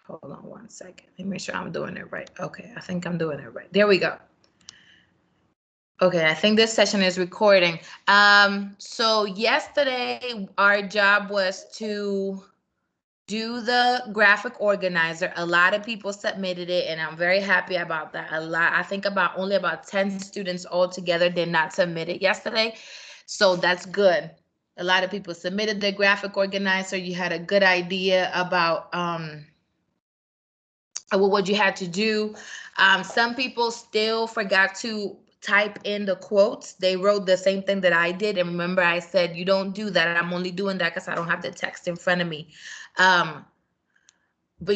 Hold on one second. Let me make sure I'm doing it right. Okay, I think I'm doing it right. There we go. Okay, I think this session is recording. So yesterday our job was to do the graphic organizer. A lot of people submitted it, and I'm very happy about that. I think only about 10 students altogether did not submit it yesterday. So that's good. A lot of people submitted the graphic organizer. You had a good idea about what you had to do. Some people still forgot to type in the quotes. They wrote the same thing that I did. And remember, I said, you don't do that. I'm only doing that because I don't have the text in front of me. But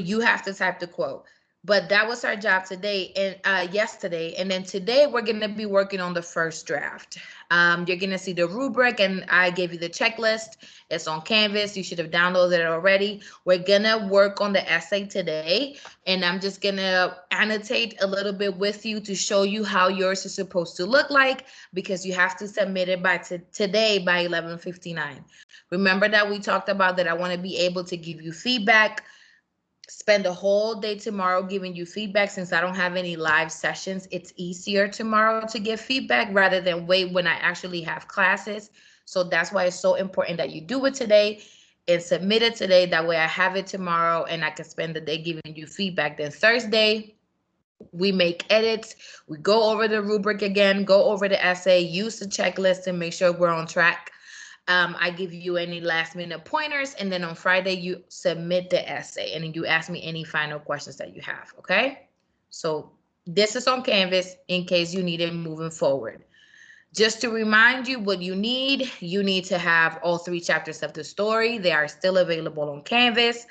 you have to type the quote. But that was our job today and yesterday. And then today we're going to be working on the first draft. You're going to see the rubric, and I gave you the checklist. It's on Canvas. You should have downloaded it already. We're going to work on the essay today, and I'm just going to annotate a little bit with you to show you how yours is supposed to look like, because you have to submit it by today by 11:59. Remember that we talked about that I want to be able to give you feedback. Spend a whole day tomorrow giving you feedback. Since I don't have any live sessions, it's easier tomorrow to give feedback rather than wait when I actually have classes. So that's why it's so important that you do it today and submit it today. That way I have it tomorrow and I can spend the day giving you feedback. Then Thursday, we make edits. We go over the rubric again, go over the essay, use the checklist and make sure we're on track. I give you any last minute pointers, and then on Friday you submit the essay, and then you ask me any final questions that you have. Okay, so this is on Canvas in case you need it moving forward. Just to remind you what you need to have all 3 chapters of the story. They are still available on Canvas.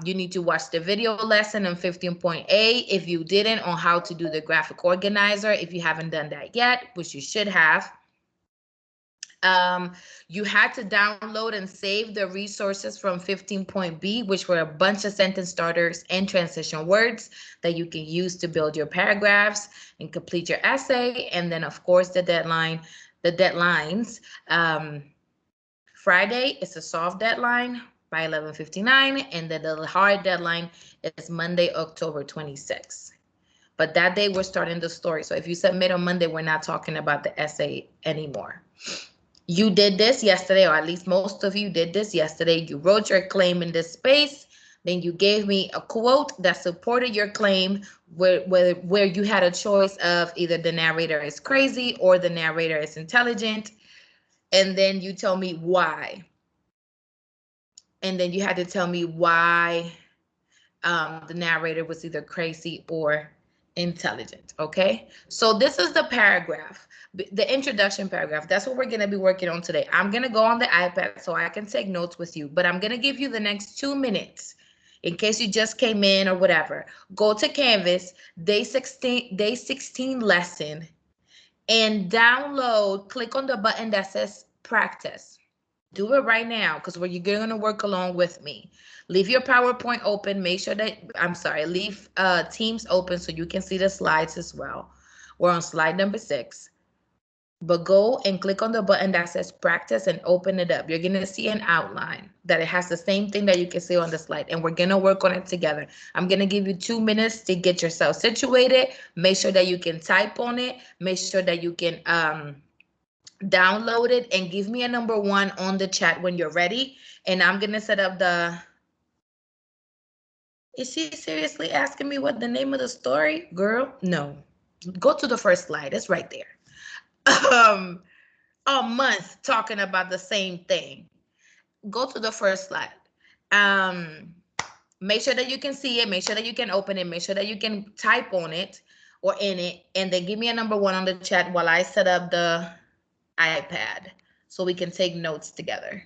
You need to watch the video lesson on 15.8 if you didn't, on how to do the graphic organizer, if you haven't done that yet, which you should have. You had to download and save the resources from 15.B, which were a bunch of sentence starters and transition words that you can use to build your paragraphs and complete your essay. And then, of course, the deadlines. Friday is a soft deadline by 11:59, and then the hard deadline is Monday, October 26th. But that day we're starting the story. So if you submit on Monday, we're not talking about the essay anymore. You did this yesterday, or at least most of you did this yesterday. You wrote your claim in this space. Then you gave me a quote that supported your claim, where you had a choice of either the narrator is crazy or the narrator is intelligent. And then you tell me why. And then you had to tell me why the narrator was either crazy or intelligent. Okay, so this is the paragraph, the introduction paragraph. That's what we're going to be working on today. I'm going to go on the iPad so I can take notes with you, but I'm going to give you the next 2 minutes in case you just came in or whatever. Go to Canvas, day 16 lesson, and download, click on the button that says practice. Do it right now, because you're going to work along with me. Leave your PowerPoint open. Make sure that, leave Teams open so you can see the slides as well. We're on slide number 6. But go and click on the button that says practice and open it up. You're going to see an outline that it has the same thing that you can see on the slide, and we're going to work on it together. I'm going to give you 2 minutes to get yourself situated. Make sure that you can type on it. Make sure that you can download it, and give me a number 1 on the chat when you're ready. And I'm going to set up the... Is she seriously asking me what the name of the story? Girl, no. Go to the first slide. It's right there. A month talking about the same thing. Go to the first slide. Make sure that you can see it. Make sure that you can open it. Make sure that you can type on it or in it. And then give me a number 1 on the chat while I set up the iPad so we can take notes together.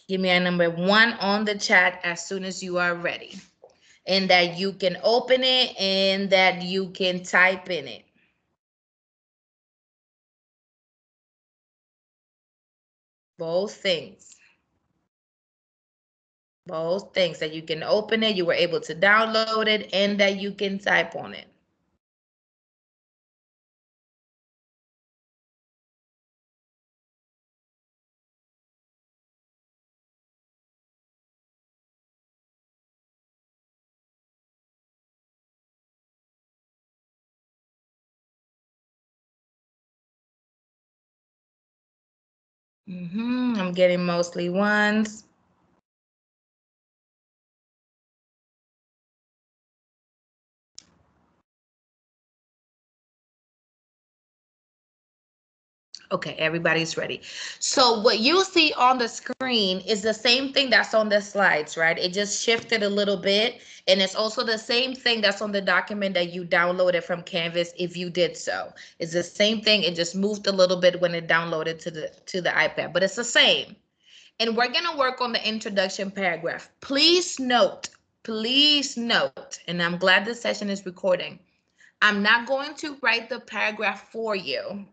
Give me a number 1 on the chat as soon as you are ready, and that you can open it and that you can type in it. Both things. Both things, that you can open it, you were able to download it, and that you can type on it. I'm getting mostly ones. Okay, everybody's ready. So what you see on the screen is the same thing that's on the slides, right? It just shifted a little bit, and it's also the same thing that's on the document that you downloaded from Canvas if you did so. It's the same thing, it just moved a little bit when it downloaded to the iPad, but it's the same. And we're gonna work on the introduction paragraph. Please note, and I'm glad this session is recording, I'm not going to write the paragraph for you.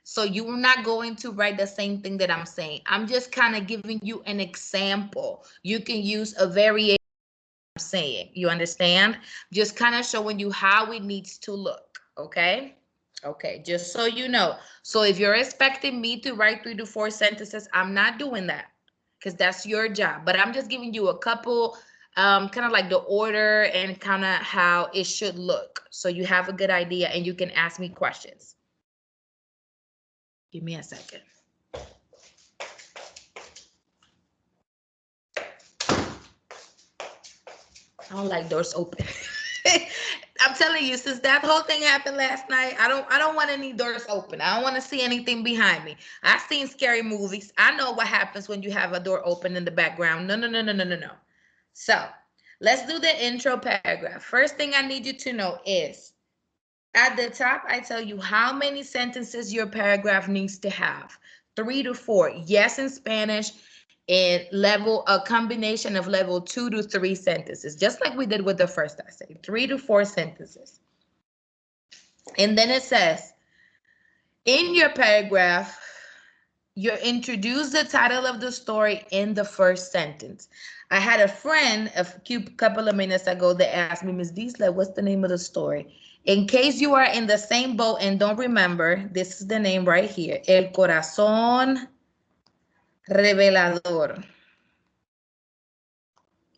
So you're not going to write the same thing that I'm saying. I'm just kind of giving you an example. You can use a variation I'm saying. You understand? Just kind of showing you how it needs to look. Okay? Okay, just so you know. So if you're expecting me to write 3 to 4 sentences, I'm not doing that because that's your job. But I'm just giving you a couple, kind of like the order and kind of how it should look. So you have a good idea and you can ask me questions. Give me a second. I don't like doors open. I'm telling you, since that whole thing happened last night, I don't want any doors open. I don't want to see anything behind me. I've seen scary movies. I know what happens when you have a door open in the background. No, no, no, no, no, no, no. So let's do the intro paragraph. First thing I need you to know is at the top, I tell you how many sentences your paragraph needs to have. 3 to 4. Yes, in Spanish. And level, a combination of level 2 to 3 sentences, just like we did with the first essay, 3 to 4 sentences. And then it says, in your paragraph, you introduce the title of the story in the first sentence. I had a friend a couple of minutes ago that asked me, Ms. Diesler, what's the name of the story? In case you are in the same boat and don't remember, this is the name right here, El Corazón Revelador.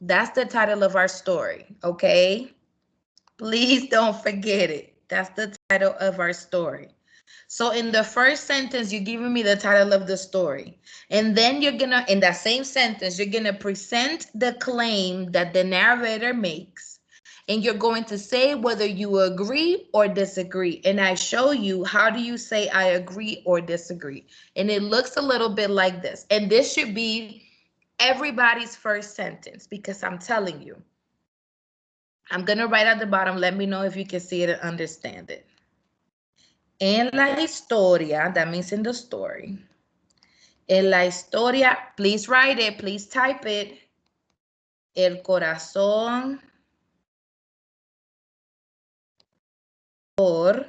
That's the title of our story, okay? Please don't forget it. That's the title of our story. So in the first sentence, you're giving me the title of the story. And then you're gonna, in that same sentence, you're gonna present the claim that the narrator makes. And you're going to say whether you agree or disagree. And I show you how do you say I agree or disagree. And it looks a little bit like this. And this should be everybody's first sentence because I'm telling you. I'm going to write at the bottom. Let me know if you can see it and understand it. En la historia, that means in the story. En la historia, please write it, please type it. El corazón por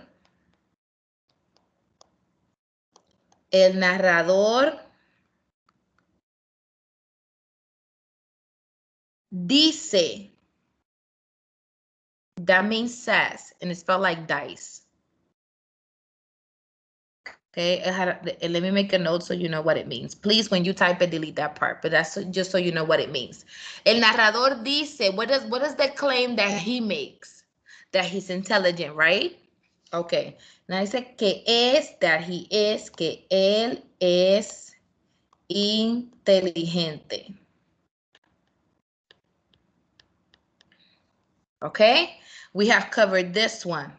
el narrador dice. That means says, and it's spelled like dice. Okay, let me make a note so you know what it means. Please, when you type it, delete that part, but that's just so you know what it means. El narrador dice, what is the claim that he makes? That he's intelligent, right? Okay, now dice que es, that he is, que él es inteligente. Okay, we have covered this one.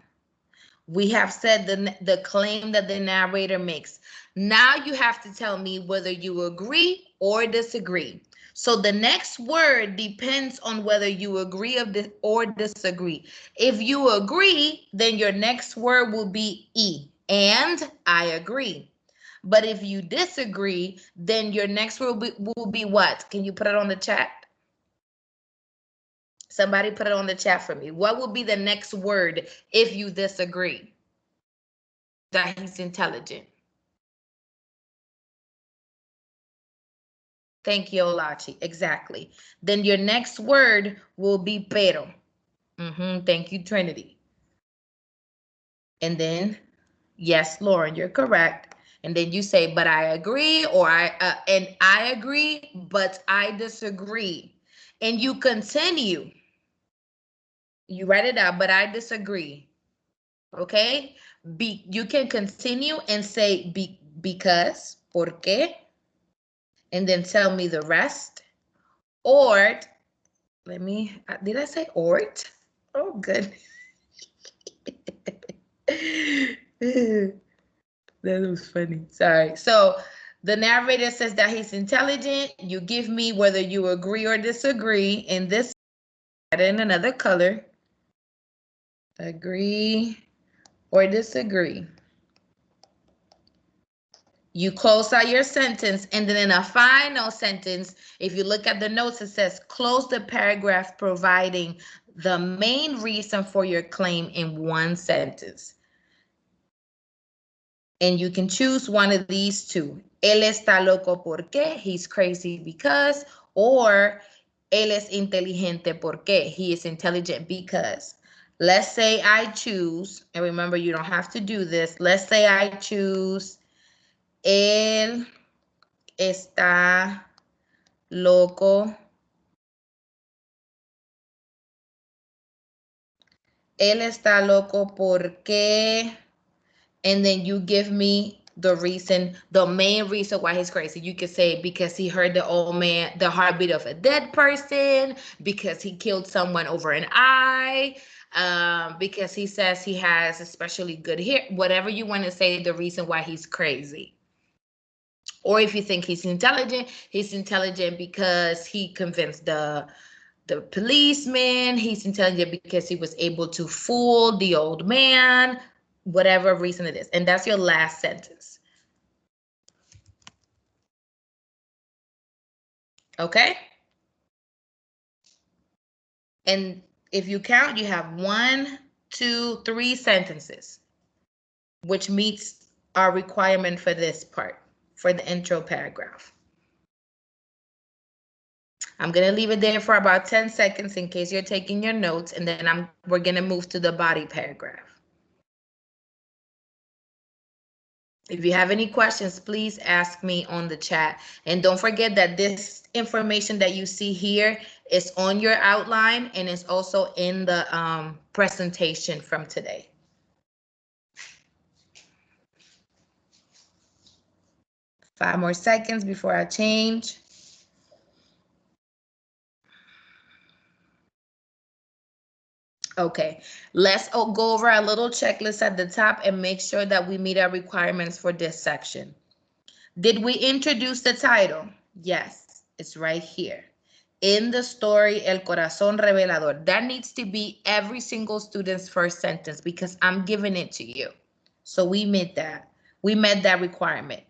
We have said the claim that the narrator makes. Now you have to tell me whether you agree or disagree. So the next word depends on whether you agree or disagree. If you agree, then your next word will be E, and I agree. But if you disagree, then your next word will be what? Can you put it on the chat? Somebody put it on the chat for me. What will be the next word if you disagree that he's intelligent? Thank you, Olachi. Exactly. Then your next word will be pero. Thank you, Trinity. And then, yes, Lauren, you're correct. And then you say, but I agree, or and I agree, but I disagree. And you continue. You write it out, but I disagree. Okay? You can continue and say because, ¿por qué? And then tell me the rest. Or, did I say ort? Oh, good. That was funny. Sorry. So the narrator says that he's intelligent. You give me whether you agree or disagree. In this, add in another color. Agree or disagree. You close out your sentence, and then in a final sentence, if you look at the notes, it says close the paragraph providing the main reason for your claim in one sentence. And you can choose one of these two. Él está loco porque, he's crazy because, or él es inteligente porque, he is intelligent because. Let's say I choose, and remember you don't have to do this. Let's say I choose, él está loco. Él está loco porque, and then you give me the reason, the main reason why he's crazy. You could say because he heard the old man, the heartbeat of a dead person, because he killed someone over an eye, because he says he has especially good hair, whatever you want to say, the reason why he's crazy. Or if you think he's intelligent because he convinced the policeman, he's intelligent because he was able to fool the old man, whatever reason it is. And that's your last sentence. Okay? And if you count, you have 1, 2, 3 sentences, which meets our requirement for this part, for the intro paragraph. I'm going to leave it there for about 10 seconds in case you're taking your notes, and then we're going to move to the body paragraph. If you have any questions, please ask me on the chat. And don't forget that this information that you see here is on your outline and is also in the presentation from today. Five more seconds before I change. Okay, let's go over a little checklist at the top and make sure that we meet our requirements for this section. Did we introduce the title? Yes, it's right here. In the story, El Corazón Revelador. That needs to be every single student's first sentence because I'm giving it to you. So we met that. We met that requirement.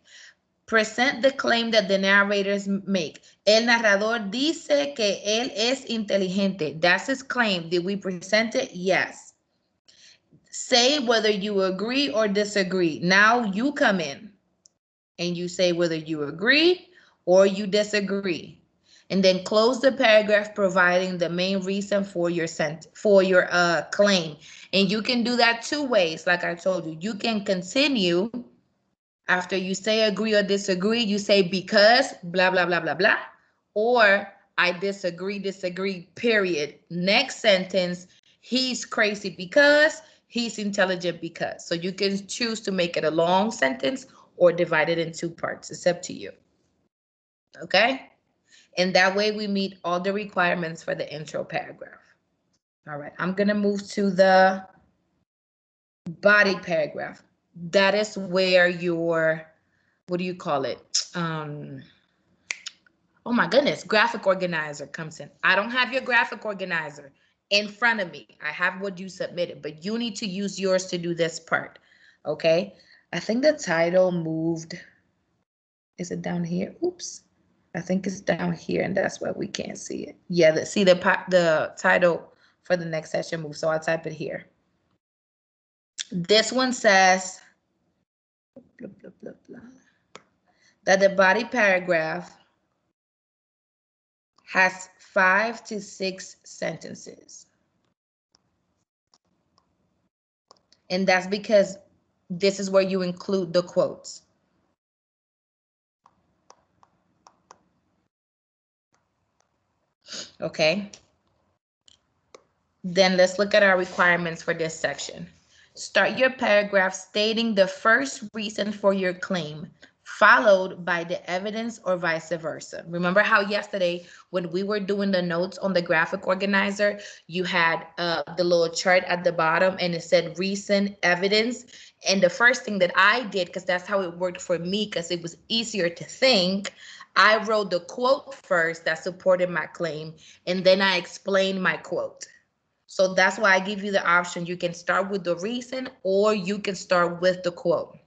Present the claim that the narrators make. El narrador dice que él es inteligente. That's his claim. Did we present it? Yes. Say whether you agree or disagree. Now you come in and you say whether you agree or you disagree. And then close the paragraph providing the main reason for your claim. And you can do that 2 ways, like I told you. You can continue. After you say agree or disagree, you say because blah, blah, blah, blah, blah. Or I disagree, period. Next sentence, he's crazy because, he's intelligent because. So you can choose to make it a long sentence or divide it in 2 parts. It's up to you. Okay? And that way we meet all the requirements for the intro paragraph. All right, I'm going to move to the body paragraph. That is where your, what do you call it? Oh my goodness, graphic organizer comes in. I don't have your graphic organizer in front of me. I have what you submitted, but you need to use yours to do this part. Okay, I think the title moved. Is it down here? Oops. I think it's down here, and that's why we can't see it. Yeah, see the title for the next session moved, so I'll type it here. This one says blah, blah, blah, blah, that the body paragraph has 5 to 6 sentences. And that's because this is where you include the quotes. Okay. Then let's look at our requirements for this section. Start your paragraph stating the first reason for your claim, followed by the evidence or vice versa. Remember how yesterday when we were doing the notes on the graphic organizer, you had the little chart at the bottom and it said reason, evidence. And the first thing that I did, because that's how it worked for me, because it was easier to think, I wrote the quote first that supported my claim, and then I explained my quote. So that's why I give you the option. You can start with the reason or you can start with the quote.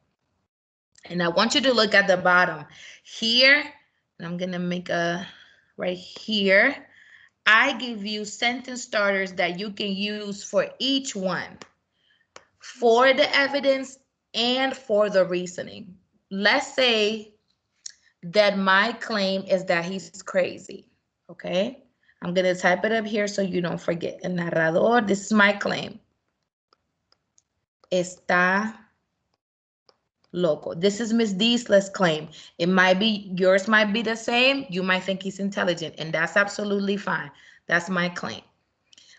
And I want you to look at the bottom here. And I'm going to make a right here. I give you sentence starters that you can use for each one, for the evidence and for the reasoning. Let's say that my claim is that he's crazy. Okay. I'm going to type it up here so you don't forget. El narrador, this is my claim. Está loco. This is Ms. Diesler's claim. It might be, yours might be the same. You might think he's intelligent, and that's absolutely fine. That's my claim.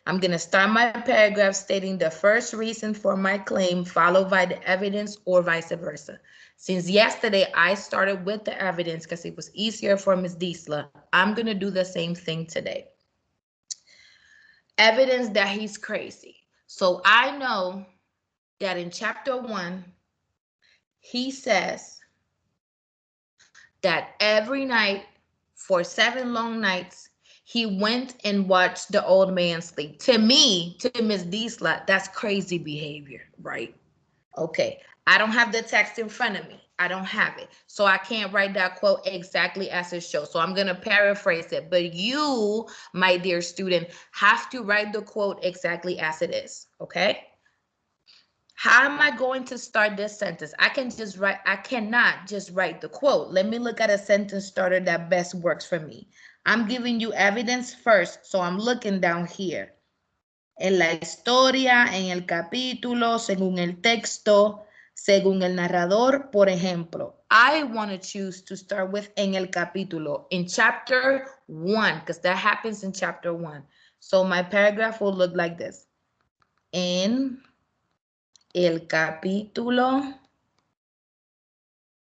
I'm going to start my paragraph stating the first reason for my claim, followed by the evidence or vice versa. Since yesterday, I started with the evidence because it was easier for Ms. Diesler. I'm going to do the same thing today. Evidence that he's crazy. So I know that in chapter 1, he says that every night for 7 long nights, he went and watched the old man sleep. To me, to Ms. Diesler, that's crazy behavior, right? Okay, I don't have the text in front of me. I don't have it. So I can't write that quote exactly as it shows. So I'm going to paraphrase it. But you, my dear student, have to write the quote exactly as it is. Okay? How am I going to start this sentence? I cannot just write the quote. Let me look at a sentence starter that best works for me. I'm giving you evidence first. So I'm looking down here. En la historia, en el capítulo, según el texto, según el narrador, por ejemplo. I want to choose to start with en el capítulo, in chapter 1, because that happens in chapter 1. So my paragraph will look like this. En el capítulo,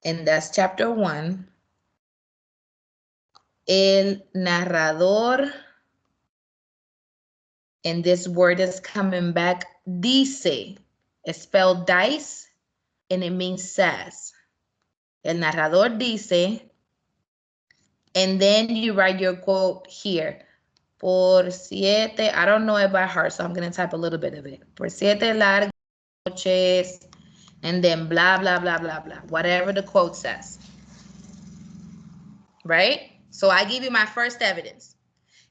and that's chapter 1, el narrador, and this word is coming back, dice, it's spelled dice, and it means says. El narrador dice, and then you write your quote here. Por siete, I don't know it by heart, so I'm going to type a little bit of it. Por siete largas noches, and then blah, blah, blah, blah, blah, whatever the quote says. Right? So I give you my first evidence.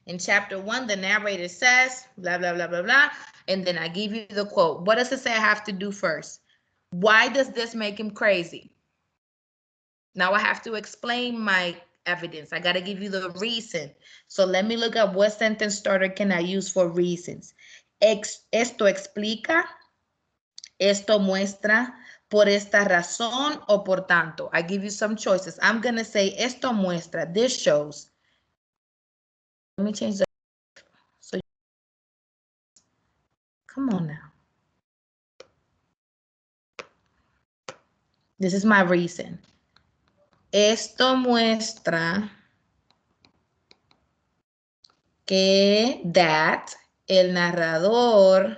In chapter 1, the narrator says, blah, blah, blah, blah, blah, and then I give you the quote. What does it say I have to do first? Why does this make him crazy? Now I have to explain my evidence. I got to give you the reason. So let me look at what sentence starter can I use for reasons. Esto explica, esto muestra, por esta razón o por tanto. I give you some choices. I'm going to say esto muestra, this shows. Let me change that. So come on now. This is my reason. Esto muestra que that el narrador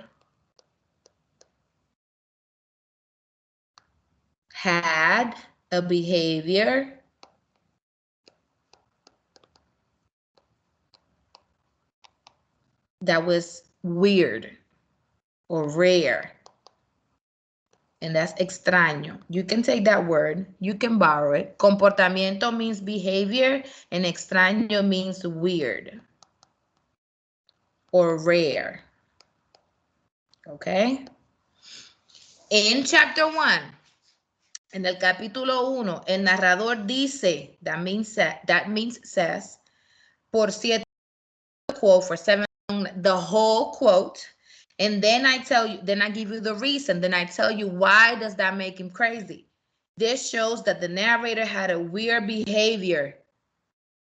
had a behavior that was weird or rare. And that's extraño. You can take that word, you can borrow it. Comportamiento means behavior, and extraño means weird or rare. Okay? In chapter 1, en el capítulo 1, el narrador dice, that means says, por 7 quote for 7, the whole quote, and then I tell you, then I give you the reason, then I tell you why does that make him crazy. This shows that the narrator had a weird behavior,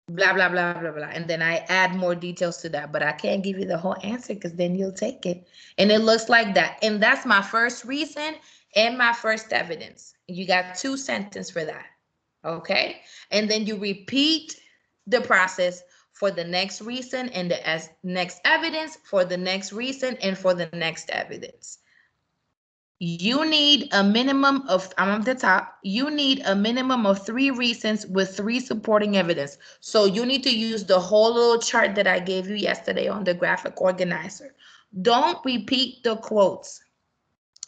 blah, blah, blah, blah, blah. And then I add more details to that, but I can't give you the whole answer because then you'll take it. And it looks like that. And that's my first reason and my first evidence. You got 2 sentences for that. Okay. And then you repeat the process for the next reason and the next evidence, for the next reason, and for the next evidence. You need a minimum of, I'm at the top, you need a minimum of 3 reasons with 3 supporting evidence. So you need to use the whole little chart that I gave you yesterday on the graphic organizer. Don't repeat the quotes.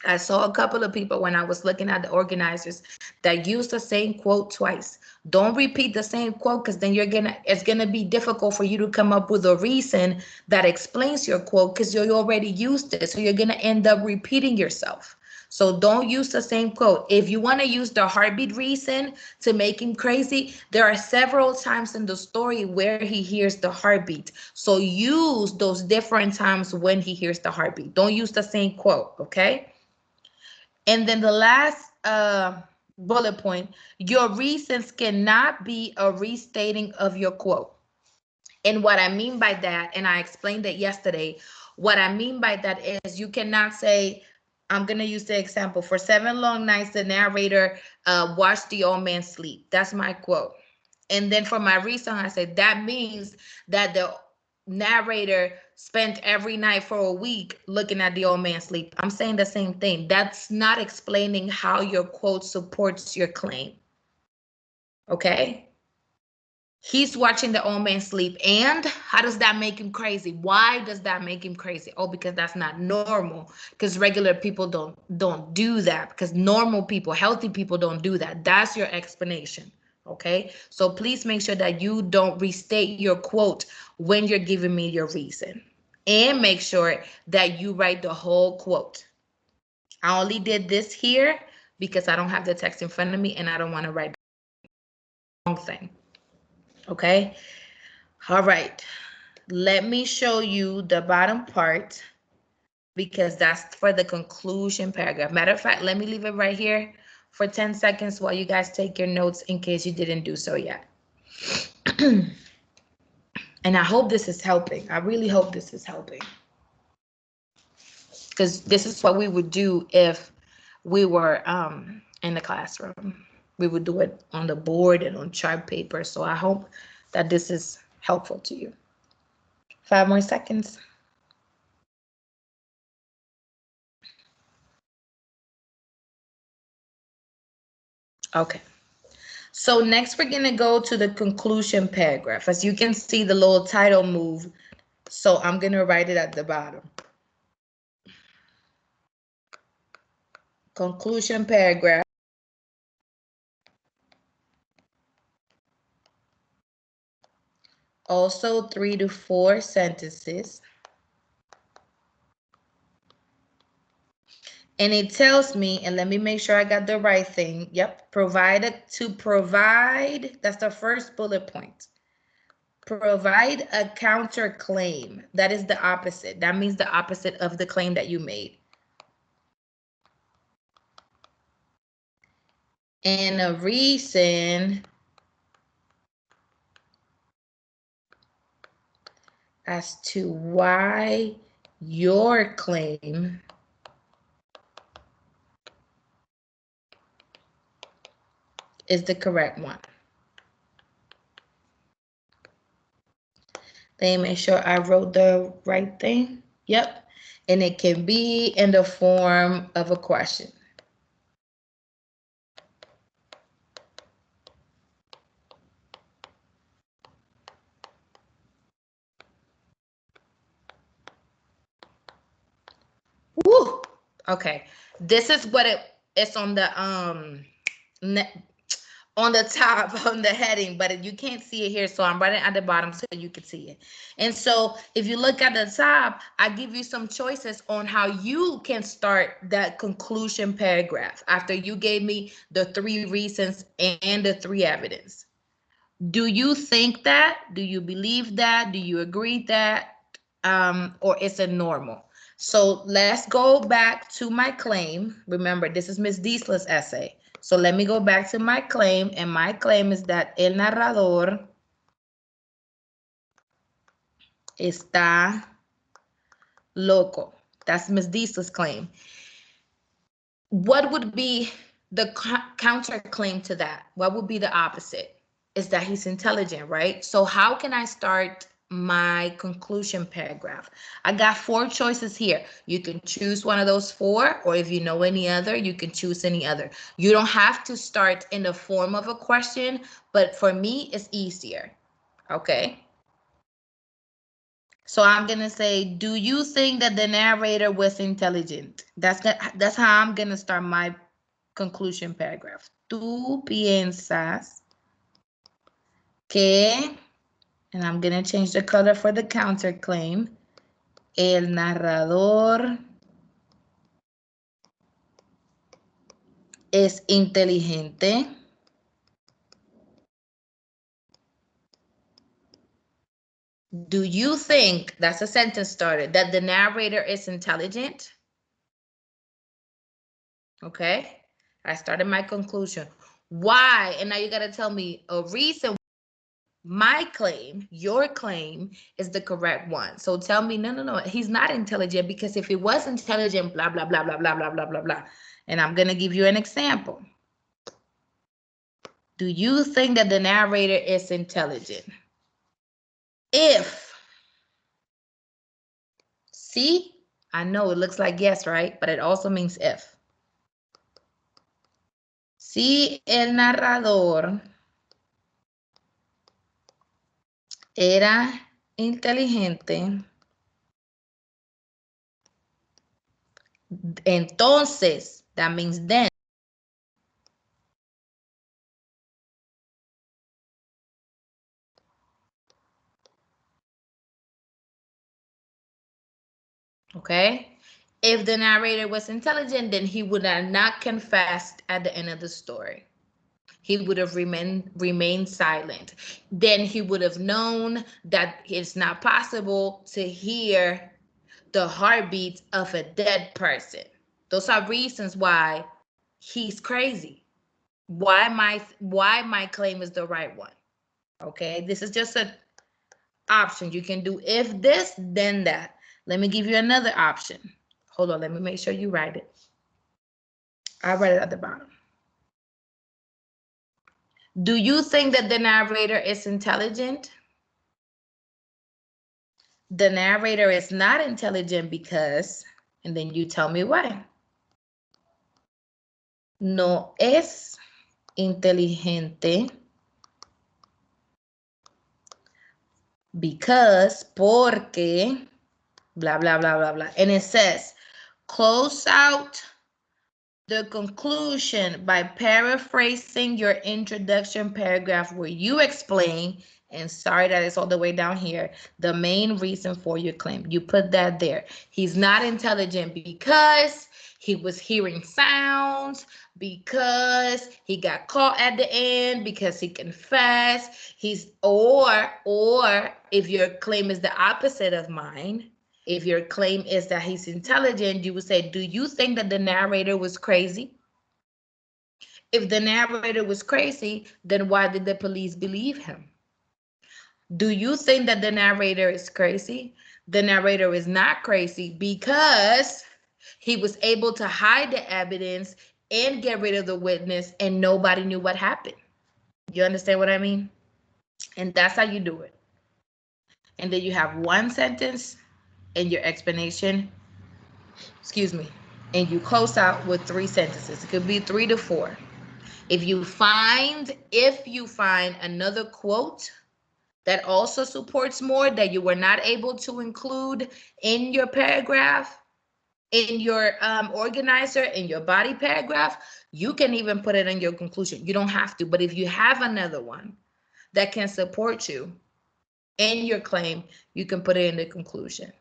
I saw a couple of people when I was looking at the organizers that used the same quote twice. Don't repeat the same quote because then it's gonna be difficult for you to come up with a reason that explains your quote because you already used it. So you're gonna end up repeating yourself. So don't use the same quote. If you want to use the heartbeat reason to make him crazy, there are several times in the story where he hears the heartbeat. So use those different times when he hears the heartbeat. Don't use the same quote, okay? And then the last bullet point, your reasons cannot be a restating of your quote. And what I mean by that, and I explained it yesterday, what I mean by that is you cannot say, I'm going to use the example, for 7 long nights, the narrator watched the old man sleep. That's my quote. And then for my reason, I said that means that the narrator spent every night for a week looking at the old man sleep. I'm saying the same thing. That's not explaining how your quote supports your claim. Okay? He's watching the old man sleep, and how does that make him crazy? Why does that make him crazy? Oh, because that's not normal, because regular people don't do that, because normal people, healthy people don't do that. That's your explanation. Okay, so please make sure that you don't restate your quote when you're giving me your reason, and make sure that you write the whole quote. I only did this here because I don't have the text in front of me and I don't want to write the wrong thing. Okay. All right. Let me show you the bottom part because that's for the conclusion paragraph. Matter of fact, let me leave it right here for 10 seconds while you guys take your notes in case you didn't do so yet. And I hope this is helping. I really hope this is helping. Because this is what we would do if we were in the classroom. We would do it on the board and on chart paper. So I hope that this is helpful to you. 5 more seconds. Okay. So next we're going to go to the conclusion paragraph. As you can see, the little title move. So I'm going to write it at the bottom. Conclusion paragraph. Also 3 to 4 sentences. And it tells me, and let me make sure I got the right thing. Yep, provide, that's the first bullet point. Provide a counterclaim. That is the opposite. That means the opposite of the claim that you made. And a reason as to why your claim is the correct one. Let me make sure I wrote the right thing. Yep. And it can be in the form of a question. Woo! Okay. This is what it's on the on the top, on the heading, but you can't see it here, so I'm writing at the bottom so you can see it. And so if you look at the top, I give you some choices on how you can start that conclusion paragraph after you gave me the 3 reasons and the 3 evidence. Do you think that? Do you believe that? Do you agree that? or it's a normal. So let's go back to my claim. Remember, this is Ms. Diesler's essay. So let me go back to my claim, and my claim is that el narrador está loco. That's Ms. Diesler's claim. What would be the counterclaim to that? What would be the opposite? Is that he's intelligent, right? So how can I start my conclusion paragraph? I got 4 choices here. You can choose one of those 4, or if you know any other, you can choose any other. You don't have to start in the form of a question, but for me, it's easier. Okay. So I'm gonna say, do you think that the narrator was intelligent? That's how I'm gonna start my conclusion paragraph. Tú piensas que, and I'm gonna change the color for the counterclaim, el narrador es inteligente. Do you think, that's a sentence starter, that the narrator is intelligent? Okay, I started my conclusion. Why? And now you gotta tell me a reason. My claim, your claim, is the correct one. So tell me, no, he's not intelligent, because if he was intelligent, blah, blah, blah, blah, blah, blah, blah, blah, blah. And I'm gonna give you an example. Do you think that the narrator is intelligent? If, see, I know it looks like yes, right? But it also means if. Si el narrador era inteligente, entonces, that means then. Okay? If the narrator was intelligent, then he would have not confessed at the end of the story. He would have remained silent. Then he would have known that it's not possible to hear the heartbeats of a dead person. Those are reasons why he's crazy. Why my claim is the right one. Okay, this is just an option. You can do if this, then that. Let me give you another option. Hold on, let me make sure you write it. I write it at the bottom. Do you think that the narrator is intelligent? The narrator is not intelligent because, and then you tell me why. No es inteligente because, porque, blah, blah, blah, blah, blah. And it says, close out the conclusion by paraphrasing your introduction paragraph where you explain, and sorry that it's all the way down here, the main reason for your claim. You put that there. He's not intelligent because he was hearing sounds, because he got caught at the end, because he confessed. Or if your claim is the opposite of mine, if your claim is that he's intelligent, you would say, do you think that the narrator was crazy? If the narrator was crazy, then why did the police believe him? Do you think that the narrator is crazy? The narrator is not crazy because he was able to hide the evidence and get rid of the witness, and nobody knew what happened. You understand what I mean? And that's how you do it. And then you have one sentence and your explanation, excuse me, and you close out with 3 sentences. It could be 3 to 4. If you find another quote that also supports more that you were not able to include in your paragraph, in your organizer, in your body paragraph, you can even put it in your conclusion. You don't have to, but if you have another one that can support you in your claim, you can put it in the conclusion.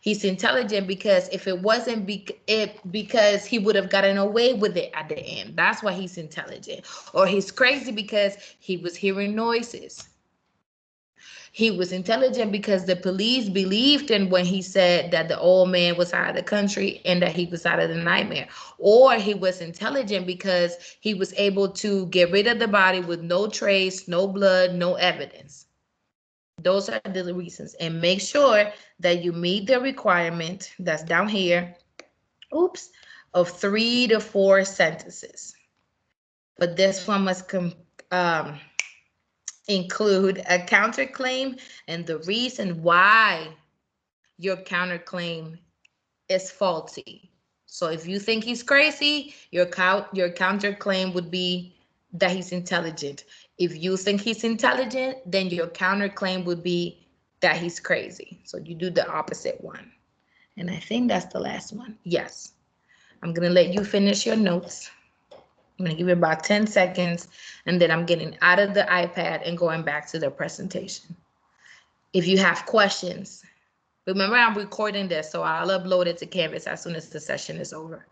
He's intelligent because if it wasn't because he would have gotten away with it at the end. That's why he's intelligent. Or he's crazy because he was hearing noises. He was intelligent because the police believed in when he said that the old man was out of the country and that he was out of the nightmare. Or he was intelligent because he was able to get rid of the body with no trace, no blood, no evidence. Those are the reasons. And make sure that you meet the requirement that's down here, of 3 to 4 sentences. But this one must include a counterclaim and the reason why your counterclaim is faulty. So if you think he's crazy, your counterclaim would be that he's intelligent. If you think he's intelligent, then your counterclaim would be that he's crazy. So you do the opposite one. And I think that's the last one. Yes. I'm going to let you finish your notes. I'm going to give you about 10 seconds, and then I'm getting out of the iPad and going back to the presentation. If you have questions, remember I'm recording this, so I'll upload it to Canvas as soon as the session is over.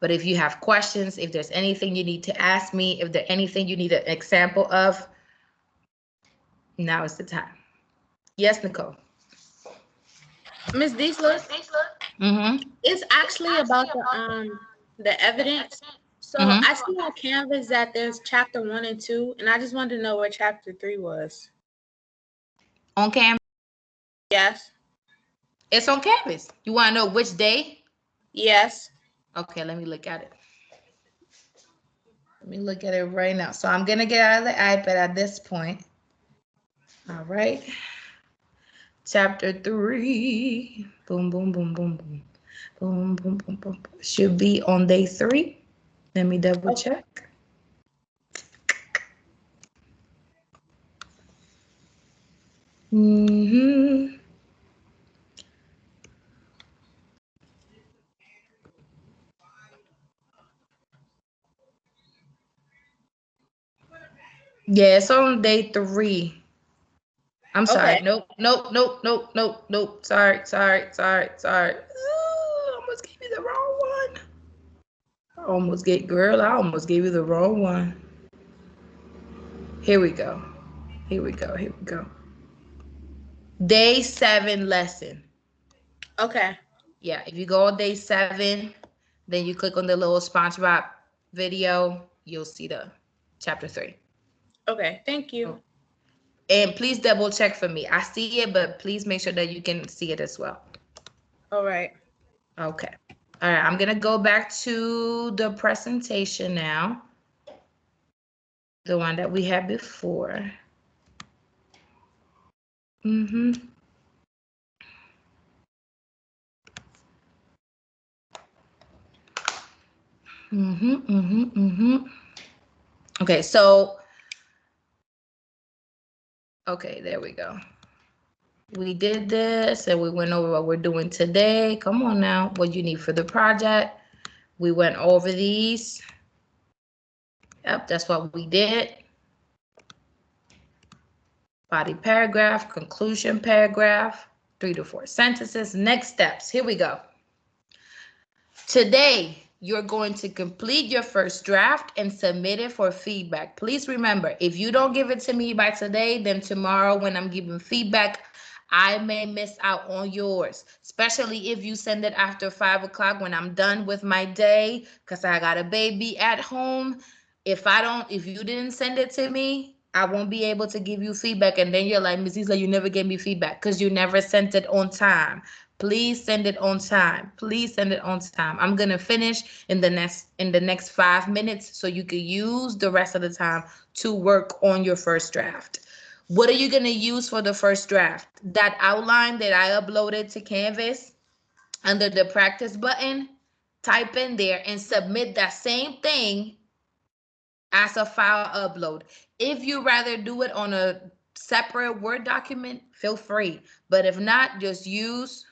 But if you have questions, if there's anything you need to ask me, if there's anything you need an example of, now is the time. Yes, Nicole. Ms. Diesler, it's actually about the evidence. So I see on Canvas that there's chapter 1 and 2, and I just wanted to know where chapter 3 was. On Canvas? Yes. It's on Canvas. You want to know which day? Yes. Okay, let me look at it. Let me look at it right now. So I'm going to get out of the iPad at this point. All right. Chapter 3. Boom, boom, boom, boom, boom. Boom, boom, boom, boom. Should be on day 3. Let me double check. Yeah, it's on day 3. I'm sorry. Okay. Nope. Sorry. Ooh, almost gave you the wrong one. I almost gave you the wrong one. Here we go. Day 7 lesson. Okay. Yeah, if you go on day 7, then you click on the little SpongeBob video, you'll see the chapter 3. Okay, thank you. And please double check for me. I see it, but please make sure that you can see it as well. All right. Okay. All right, I'm gonna go back to the presentation now. The one that we had before. Okay, so, okay, there we go. We did this and we went over what we're doing today. Come on now, what you need for the project. We went over these. Yep, that's what we did. Body paragraph, conclusion paragraph, 3 to 4 sentences. Next steps, here we go. Today, you're going to complete your first draft and submit it for feedback. Please remember, if you don't give it to me by today, then tomorrow when I'm giving feedback, I may miss out on yours, especially if you send it after 5 o'clock when I'm done with my day, because I got a baby at home. If you didn't send it to me, I won't be able to give you feedback. And then you're like, Ms. Isla, you never gave me feedback because you never sent it on time. Please send it on time. Please send it on time. I'm gonna finish in the next 5 minutes so you can use the rest of the time to work on your first draft. What are you gonna use for the first draft? That outline that I uploaded to Canvas under the practice button, type in there and submit that same thing as a file upload. If you rather do it on a separate Word document, feel free. But if not, just use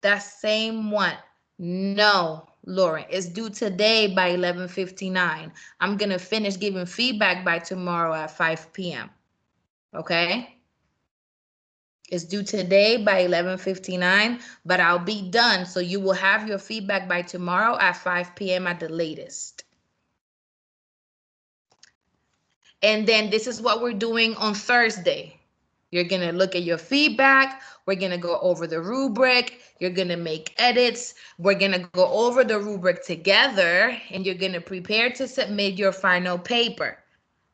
that same one. No, Lauren, it's due today by 11:59. I'm going to finish giving feedback by tomorrow at 5 p.m. Okay? It's due today by 11:59, but I'll be done. So you will have your feedback by tomorrow at 5 p.m. at the latest. And then this is what we're doing on Thursday. You're going to look at your feedback. We're going to go over the rubric. You're going to make edits. We're going to go over the rubric together, and you're going to prepare to submit your final paper.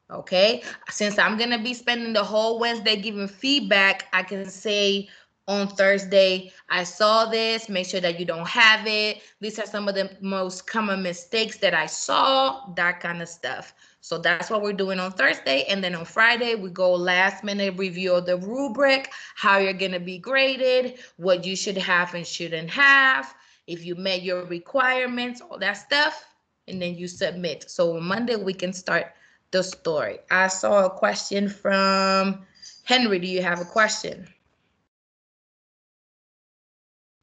Okay? Since I'm going to be spending the whole Wednesday giving feedback, I can say on Thursday, I saw this, make sure that you don't have it. These are some of the most common mistakes that I saw, that kind of stuff. So that's what we're doing on Thursday. And then on Friday, we go last minute review of the rubric, how you're going to be graded, what you should have and shouldn't have, if you met your requirements, all that stuff, and then you submit. So on Monday, we can start the story. I saw a question from Henry. Do you have a question?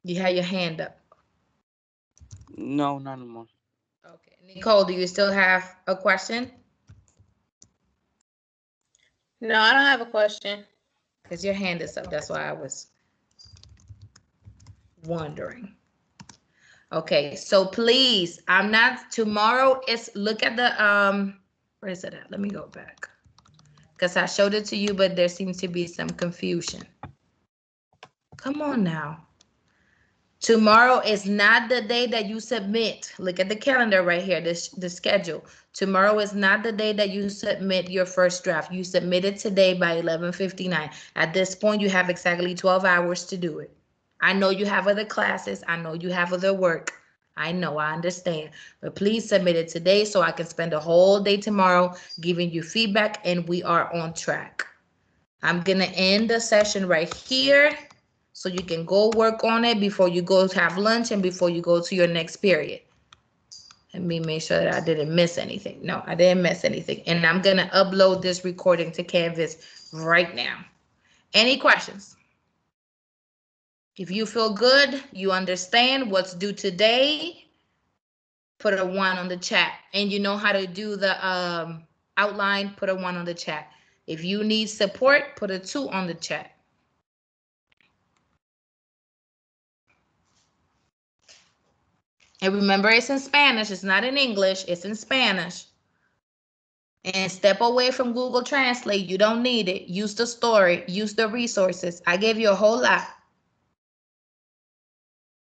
You have your hand up. No, not anymore. Okay. Nicole, do you still have a question? No, I don't have a question. Because your hand is up. That's why I was wondering. Okay, so please, I'm not, tomorrow is, look at the, where is it at? Let me go back. Because I showed it to you, but there seems to be some confusion. Come on now. Tomorrow is not the day that you submit. Look at the calendar right here, the schedule. Tomorrow is not the day that you submit your first draft. You submit it today by 11:59. At this point, you have exactly 12 hours to do it. I know you have other classes. I know you have other work. I know, I understand. But please submit it today so I can spend a whole day tomorrow giving you feedback, and we are on track. I'm going to end the session right here. So you can go work on it before you go to have lunch and before you go to your next period. Let me make sure that I didn't miss anything. No, I didn't miss anything. And I'm going to upload this recording to Canvas right now. Any questions? If you feel good, you understand what's due today, put a 1 on the chat. And you know how to do the outline, put a 1 on the chat. If you need support, put a 2 on the chat. And remember, it's in Spanish. It's not in English. It's in Spanish. And step away from Google Translate. You don't need it. Use the story. Use the resources. I gave you a whole lot.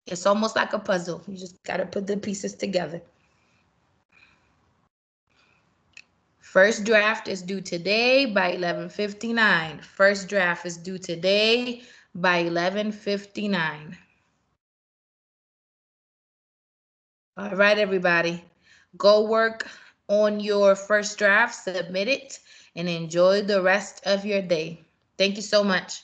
It's almost like a puzzle. You just got to put the pieces together. First draft is due today by 11:59. First draft is due today by 11:59. All right, everybody. Go work on your first draft, submit it, and enjoy the rest of your day. Thank you so much.